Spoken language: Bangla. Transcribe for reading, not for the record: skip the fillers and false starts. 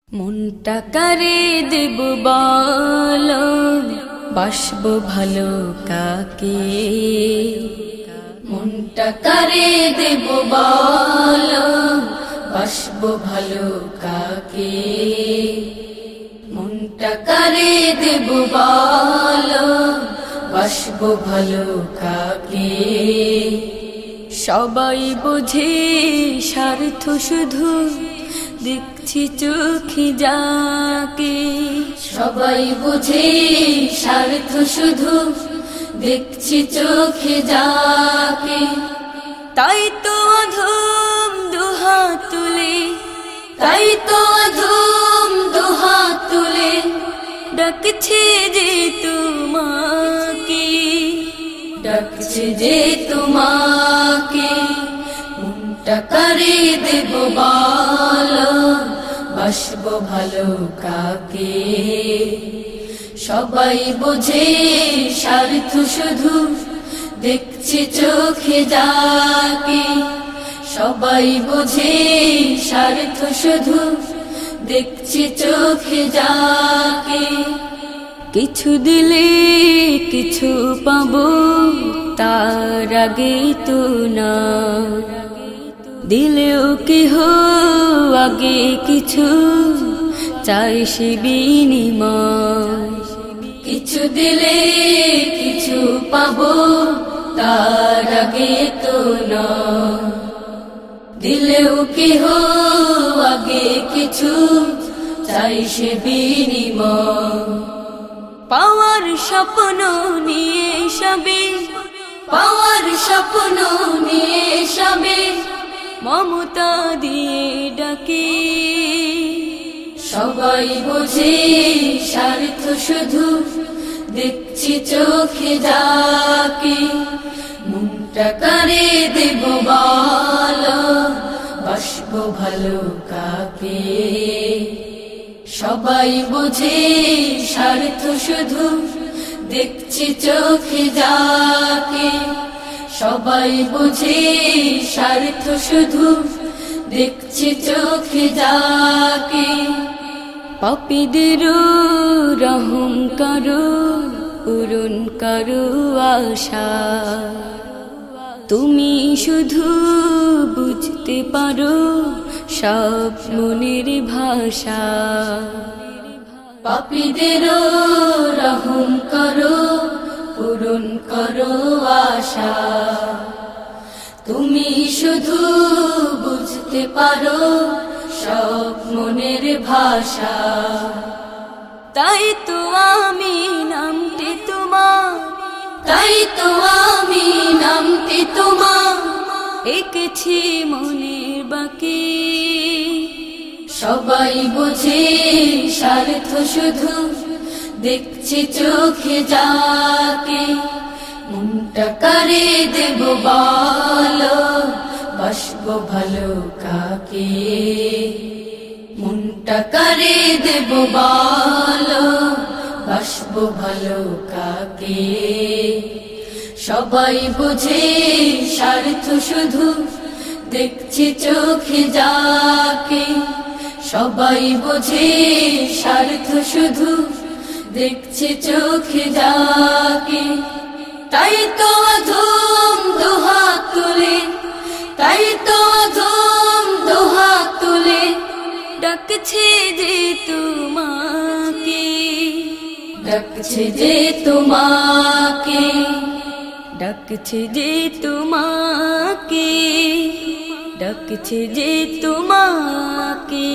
মনটা কারে দেব বলো, বাসবো ভালো কাকে। মনটা কারে দেব বলো, বাসবো ভালো কাকে। মনটা কারে দেব বলো, বাসবো ভালো কাকে। সবাই বোঝে স্বার্থ শুধু, দেখছি চোখে যাকে। সবাই বুঝে স্বার্থ শুধু, দেখছি চোখে যাকে। তাই তো অধম দুহাত তুলে, তাই তো অধম দুহাত তুলে, ডাকছে যে তোমাকে, ডাকছে যে তোমাকে। মনটা কারে দেব বলো, বাসবো ভালো কাকে। সবাই বোঝে স্বার্থ শুধু, দেখছি চোখে যাকে। সবাই বোঝে স্বার্থ শুধু, দেখছি চোখে যাকে। কিছু দিলে কিছু পাবো, তার আগে তো না। দিলেও কেহ আগে কিছু চাই সে বিনিময়। কিছু দিলে কিছু পাবো, তার আগে তো না। দিলেও কেহ আগে কিছু চাই সে বিনিময়। পাওয়ার স্বপ্ন নিয়ে সবে, পাওয়ার স্বপ্ন নিয়ে সবে, মমতা দিয়ে ডাকে। সবাই বোঝে স্বার্থ শুধু, দেখছি চোখে যাকে। মনটা কারে দেব বলো, বাসবো ভালো কাকে। সবাই বোঝে স্বার্থ শুধু, দেখছি চোখে যাকে। সবাই বুঝে স্বার্থ শুধু, দেখছি চোখে যাকে। পাপীদের রহম করো, পূরণ করো আশা। তুমি শুধু বুঝতে পারো সব মনের ভাষা। পাপীদের রহম করো, পূরণ করো আশা। তুমি শুধু বুঝতে পারো সব মনের ভাষা। তাই তো আমি নামটি তোমার, তাই তো আমি নামটি তোমার, এঁকেছি মনের বাকি। সবাই বুঝে স্বার্থ শুধু, দেখছি চোখে যাকে। মনটা কারে দেব বলো, বাসবো ভালো কাকে। মনটা কারে দেব বলো, বাসবো ভালো কাকে। সবাই বুঝে স্বার্থ শুধু, দেখছি চোখে যাকে। সবাই বুঝে স্বার্থ শুধু, দেখছি চোখে যাকে। তাই তো অধম দুহাত তুলে, তাই তো অধম দুহাত তুলে, ডাকছে যে তোমাকে, ডাকছে যে তোমাকে। ডাকছে যে তোমাকে, ডাকছে যে তোমাকে।